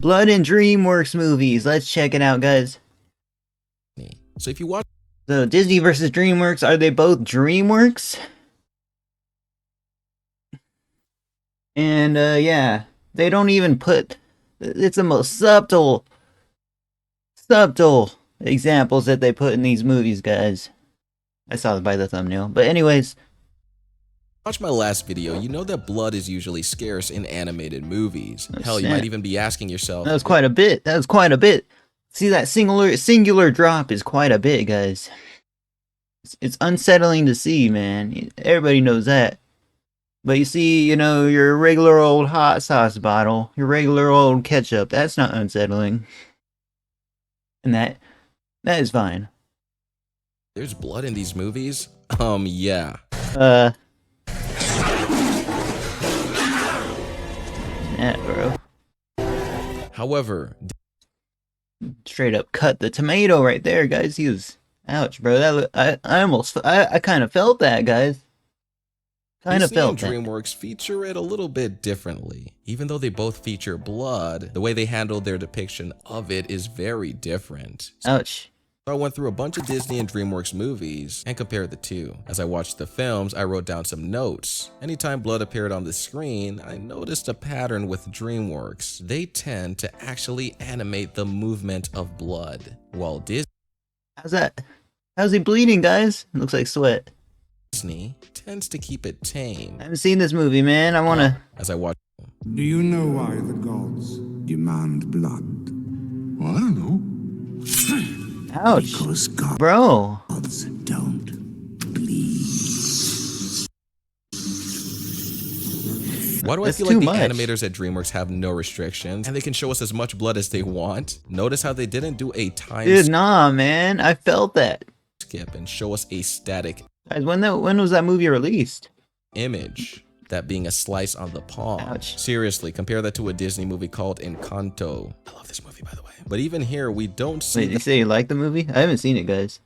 Blood in DreamWorks Movies. Let's check it out, guys. So if you watch So Disney versus DreamWorks, are they both DreamWorks? And yeah, they don't even put. It's the most subtle examples that they put in these movies, guys. I saw it by the thumbnail. But anyways, my last video, you know that blood is usually scarce in animated movies. Hell, you might even be asking yourself. That was quite a bit. That was quite a bit. See, that singular drop is quite a bit, guys. It's unsettling to see, man. Everybody knows that. But you see, you know, your regular old hot sauce bottle, your regular old ketchup, that's not unsettling. And that is fine. There's blood in these movies? Yeah. Yeah, bro. However, Straight up cut the tomato right there, guys. He was, ouch, bro. I kind of felt that, guys. Kind of Disney felt and DreamWorks feature it a little bit differently. Even though they both feature blood, the way they handle their depiction of it is very different. Ouch. I went through a bunch of Disney and DreamWorks movies and compared the two. As I watched the films, I wrote down some notes. Anytime blood appeared on the screen, I noticed a pattern with DreamWorks. They tend to actually animate the movement of blood, while How's that? How's he bleeding, guys? It looks like sweat. Disney tends to keep it tame. I haven't seen this movie, man. I wanna. As I watch. Do you know why the gods demand blood? Well, I don't know. Ouch. Because Bro. gods don't bleed. Why do I That's feel like too the much. animators at DreamWorks have no restrictions and they can show us as much blood as they want? Notice how they didn't do a time Dude, nah, man. I felt that. skip and show us a static Guys, when was that movie released? image, that being a slice on the palm. Ouch. Seriously, compare that to a Disney movie called Encanto. I love this movie, by the way. But even here, we don't see. Wait, you say you like the movie? I haven't seen it, guys.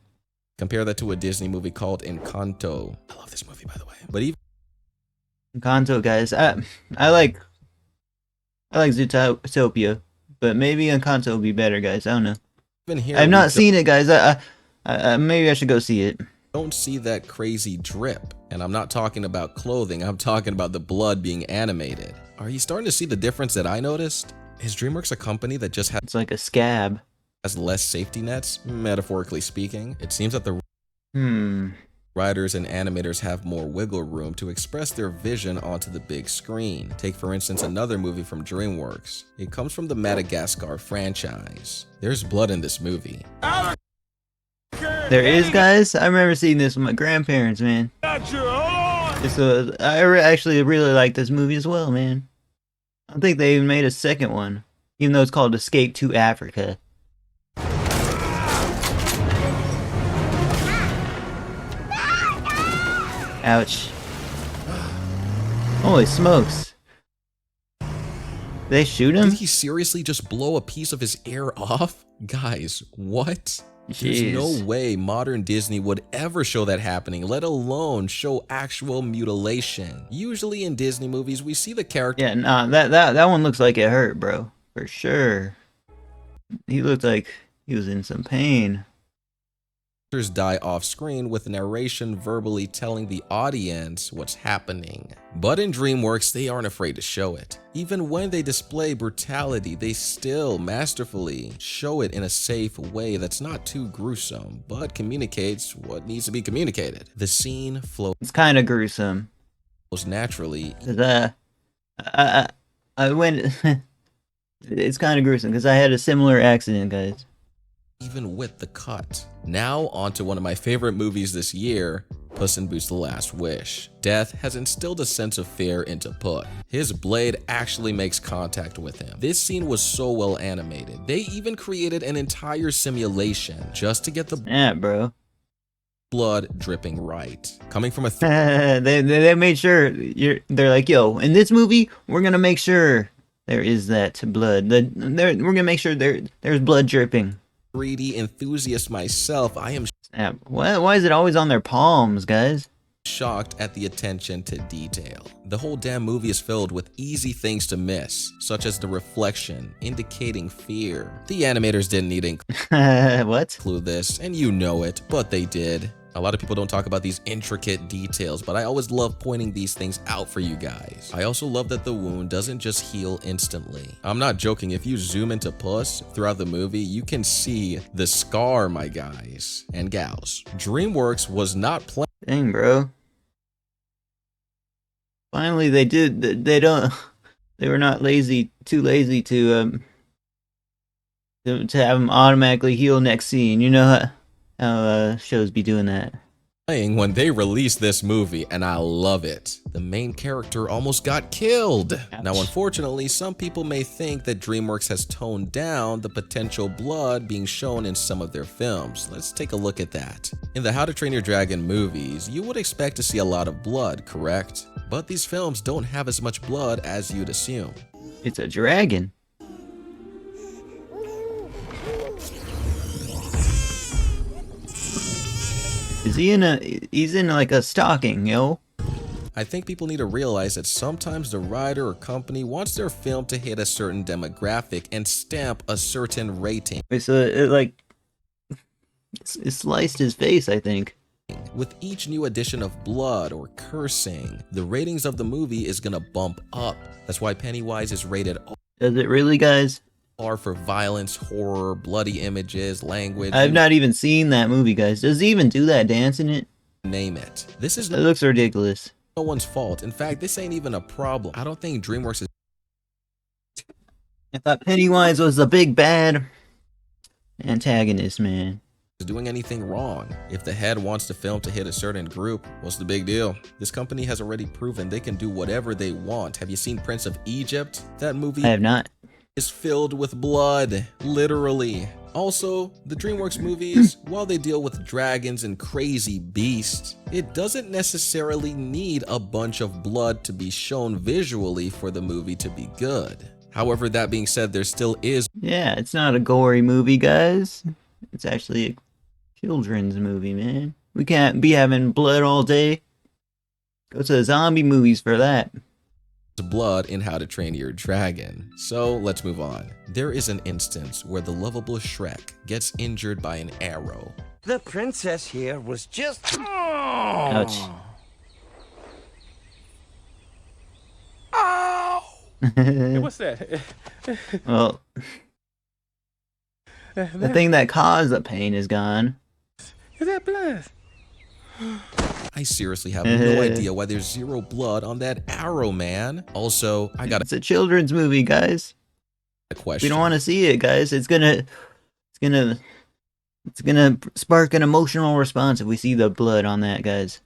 Compare that to a Disney movie called Encanto. I love this movie, by the way. But even Encanto, guys. I like Zootopia, but maybe Encanto will be better, guys. I don't know. here, I've we not seen it, guys. Maybe I should go see it. don't see that crazy drip. And I'm not talking about clothing. I'm talking about the blood being animated. Are you starting to see the difference that I noticed? Is DreamWorks a company that just It's like a scab. has less safety nets, metaphorically speaking? It seems that the writers and animators have more wiggle room to express their vision onto the big screen. Take, for instance, another movie from DreamWorks. It comes from the Madagascar franchise. There's blood in this movie. There is, guys. I remember seeing this with my grandparents, man. So actually really like this movie as well, man. I think they even made a second one, even though it's called Escape to Africa. Ouch. Holy smokes. They shoot him? Did he seriously just blow a piece of his ear off? Guys, what? There's Jeez. no way modern Disney would ever show that happening, let alone show actual mutilation. Usually in Disney movies, we see the character Yeah, nah, that one looks like it hurt, bro. For sure. He looked like he was in some pain. die off screen with narration verbally telling the audience what's happening. But in DreamWorks, they aren't afraid to show it. Even when they display brutality, they still masterfully show it in a safe way that's not too gruesome, but communicates what needs to be communicated. The scene flows It's kind of gruesome. naturally. 'Cause, I went. It's kind of gruesome because I had a similar accident, guys. Even with the cut. Now on to one of my favorite movies this year, Puss in Boots: The Last Wish. Death has instilled a sense of fear into Puss. His blade actually makes contact with him. This scene was so well animated. They even created an entire simulation just to get the Bro. blood dripping right. Coming from a they made sure they're like, yo, in this movie, we're gonna make sure there is that blood. We're gonna make sure there's blood dripping. 3D enthusiast myself, I am Why is it always on their palms, guys? shocked at the attention to detail. The whole damn movie is filled with easy things to miss, such as the reflection indicating fear. The animators didn't need to What? include this, and you know it, but they did. A lot of people don't talk about these intricate details, but I always love pointing these things out for you guys. I also love that the wound doesn't just heal instantly. I'm not joking, if you zoom into Puss throughout the movie, you can see the scar, my guys and gals. DreamWorks was not playing. Dang, bro. Finally, they did. They were not too lazy to have them automatically heal next scene. You know how shows be doing that. When they released this movie, and I love it. The main character almost got killed. Ouch. Now, unfortunately, some people may think that DreamWorks has toned down the potential blood being shown in some of their films. Let's take a look at that. In the How to Train Your Dragon movies, you would expect to see a lot of blood, correct? But these films don't have as much blood as you'd assume. It's a dragon. He's in like a stocking, yo. I think people need to realize that sometimes the writer or company wants their film to hit a certain demographic and stamp a certain rating. Wait, so it sliced his face, I think. With each new addition of blood or cursing, the ratings of the movie is gonna bump up. That's why Pennywise is rated Does it really, guys? R for violence, horror, bloody images, language. I've not even seen that movie, guys. Does he even do that dance in it? Name it. This is It looks ridiculous. no one's fault. In fact, this ain't even a problem. I don't think DreamWorks is I thought Pennywise was the big bad antagonist, man. doing anything wrong. If the head wants the film to hit a certain group, what's the big deal? This company has already proven they can do whatever they want. Have you seen Prince of Egypt? That movie I have not. is filled with blood, literally. Also, the DreamWorks movies, while they deal with dragons and crazy beasts, it doesn't necessarily need a bunch of blood to be shown visually for the movie to be good. However, that being said, there still is Yeah, it's not a gory movie, guys. It's actually a children's movie, man. We can't be having blood all day. Go to the zombie movies for that. blood in How to Train Your Dragon. So let's move on. There is an instance where the lovable Shrek gets injured by an arrow. The princess here was just... Ouch. Hey, what's that? Well, the thing that caused the pain is gone. Is that blood? I seriously have no idea why there's zero blood on that arrow, man. Also, I got It's a children's movie, guys. a question. We don't want to see it, guys. It's gonna spark an emotional response if we see the blood on that, guys.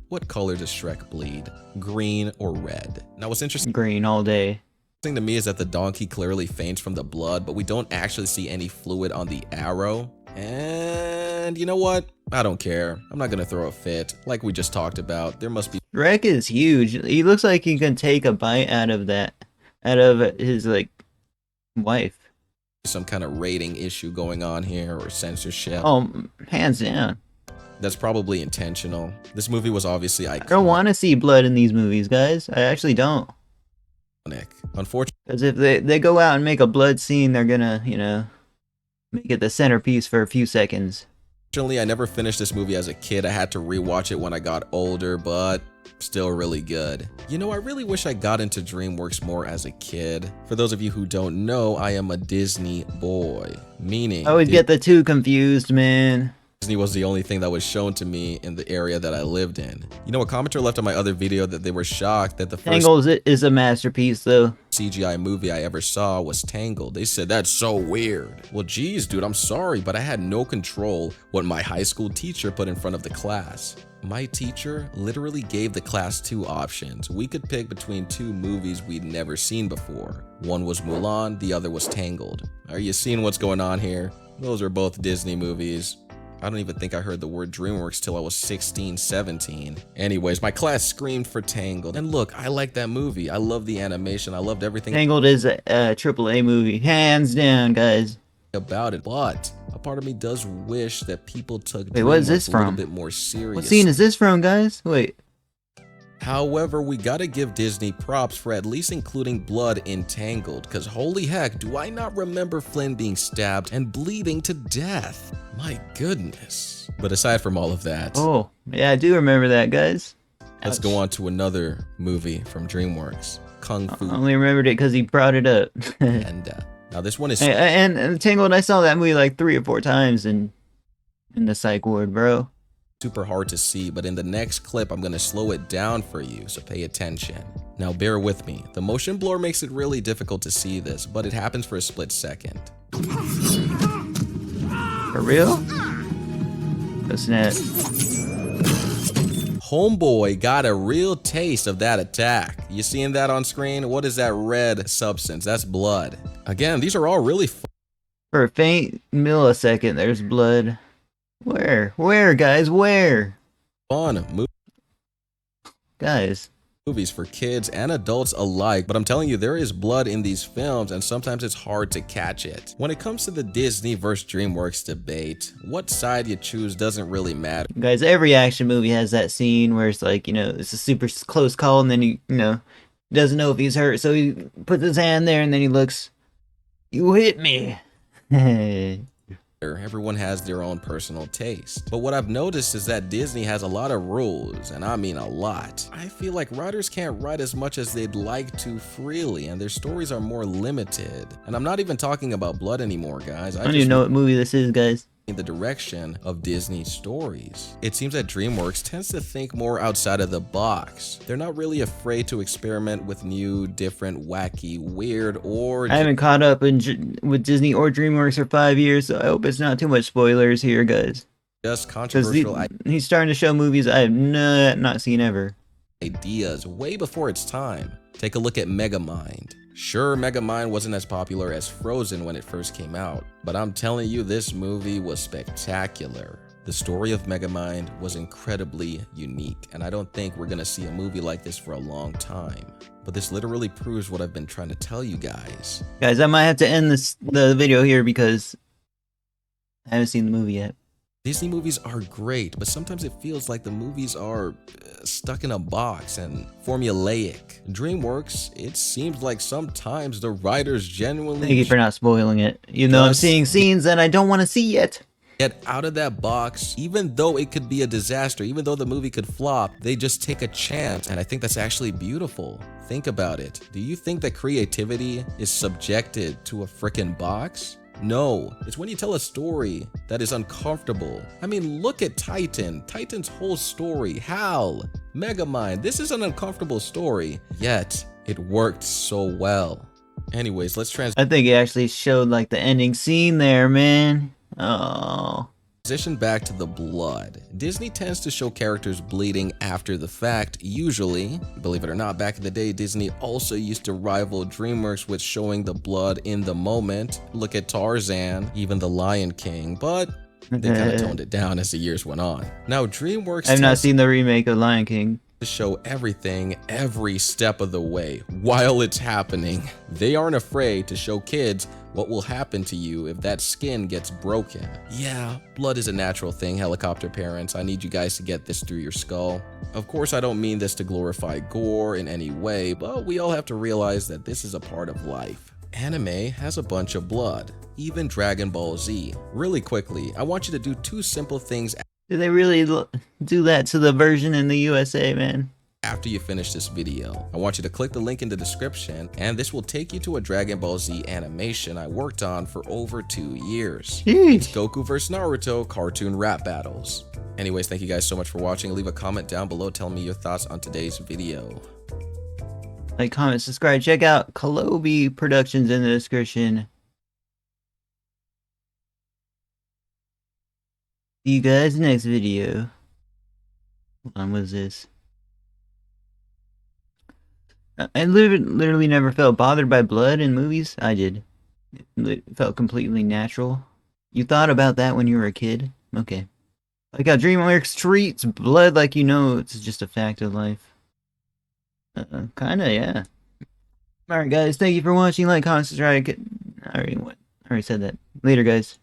What color does Shrek bleed? Green or red? Now, what's interesting Green all day. to me is that the donkey clearly faints from the blood, but we don't actually see any fluid on the arrow. And you know what? I don't care. I'm not gonna throw a fit. Like we just talked about, there must be Shrek is huge. He looks like he can take a bite out of his like wife. some kind of rating issue going on here or censorship. Oh, hands down. That's probably intentional. This movie was obviously I don't want to see blood in these movies, guys. I actually don't. iconic. Unfortunately, Because if they go out and make a blood scene, they're gonna, make it the centerpiece for a few seconds. I never finished this movie as a kid. I had to rewatch it when I got older, but still really good. You know, I really wish I got into DreamWorks more as a kid. For those of you who don't know, I am a Disney boy, meaning I always get the two confused, man. Disney was the only thing that was shown to me in the area that I lived in. You know, a commenter left on my other video that they were shocked that the first Tangled is a masterpiece, though. CGI movie I ever saw was Tangled. They said, that's so weird. Well, geez, dude, I'm sorry, but I had no control what my high school teacher put in front of the class. My teacher literally gave the class two options. We could pick between two movies we'd never seen before. One was Mulan, the other was Tangled. Are you seeing what's going on here? Those are both Disney movies. I don't even think I heard the word DreamWorks till I was 16, 17. Anyways, my class screamed for Tangled. And look, I like that movie. I love the animation. I loved everything Tangled is a AAA movie, hands down, guys. about it. But a part of me does wish that people took Wait, what is this DreamWorks a little from? bit more serious. What scene is this from, guys? Wait. However, we gotta give Disney props for at least including blood in Tangled, cause holy heck, do I not remember Flynn being stabbed and bleeding to death? My goodness. But aside from all of that, Oh, yeah, I do remember that, guys. let's go on to another movie from DreamWorks, Kung I Fu only remembered it because he brought it up. Panda. Now this one is and Tangled, I saw that movie like 3 or 4 times in the psych ward, bro. super hard to see, but in the next clip, I'm gonna slow it down for you, so pay attention. Now bear with me. The motion blur makes it really difficult to see this, but it happens for a split second. For real? Oh, snap. Homeboy got a real taste of that attack. You seeing that on screen? What is that red substance? That's blood. Again, these are all really For a faint millisecond, there's blood. Where? Where, guys? Where? fun Guys. movies for kids and adults alike, but I'm telling you, there is blood in these films and sometimes it's hard to catch it. When it comes to the Disney versus DreamWorks debate, what side you choose doesn't really matter. Guys, every action movie has that scene where it's like, it's a super close call and then he doesn't know if he's hurt. So he puts his hand there and then he looks, you hit me. Everyone has their own personal taste. But what I've noticed is that Disney has a lot of rules, and I mean a lot. I feel like writers can't write as much as they'd like to freely, and their stories are more limited. And I'm not even talking about blood anymore, guys. I don't even know what movie this is, guys. In the direction of Disney stories. It seems that DreamWorks tends to think more outside of the box. They're not really afraid to experiment with new, different, wacky, weird, or I haven't caught up with Disney or DreamWorks for 5 years, so I hope it's not too much spoilers here, guys. just Because controversial he's starting to show movies I have not seen ever. ideas way before its time. Take a look at Megamind. Sure, Megamind wasn't as popular as Frozen when it first came out, but I'm telling you, this movie was spectacular. The story of Megamind was incredibly unique, and I don't think we're gonna see a movie like this for a long time. But this literally proves what I've been trying to tell you guys. Guys, I might have to end the video here because I haven't seen the movie yet. Disney movies are great, but sometimes it feels like the movies are stuck in a box and formulaic. DreamWorks, it seems like sometimes the writers genuinely Thank you for not spoiling it. Even though I'm Just- seeing scenes that I don't want to see yet. get out of that box. Even though it could be a disaster, even though the movie could flop, they just take a chance, and I think that's actually beautiful. Think about it. Do you think that creativity is subjected to a frickin' box? No, it's when you tell a story that is uncomfortable. I mean, look at Titan. Titan's whole story, Hal, Megamind. This is an uncomfortable story, yet it worked so well. Anyways, let's I think it actually showed like the ending scene there, man. Oh. transition back to the blood. Disney tends to show characters bleeding after the fact, usually. Believe it or not, back in the day, Disney also used to rival DreamWorks with showing the blood in the moment. Look at Tarzan, even The Lion King, but they kind of toned it down as the years went on. Now, DreamWorks I've not tends seen the remake of Lion King. to show everything every step of the way while it's happening. They aren't afraid to show kids what will happen to you if that skin gets broken. Yeah, blood is a natural thing, helicopter parents. I need you guys to get this through your skull. Of course, I don't mean this to glorify gore in any way, but we all have to realize that this is a part of life. Anime has a bunch of blood, even Dragon Ball Z. Really quickly, I want you to do 2 simple things Did they really do that to the version in the USA, man? after you finish this video. I want you to click the link in the description, and this will take you to a Dragon Ball Z animation I worked on for over 2 years. It's Sheesh. Goku vs Naruto cartoon rap battles. Anyways, thank you guys so much for watching. Leave a comment down below telling me your thoughts on today's video. Like, comment, subscribe. Check out Kalobi Productions in the description. See you guys next video. Hold on, what is this? I literally never felt bothered by blood in movies. I did. It felt completely natural. You thought about that when you were a kid? Okay. Like how DreamWorks treats blood like it's just a fact of life. Kinda, yeah. Alright guys, thank you for watching. Like, comment, subscribe. I already said that. Later guys.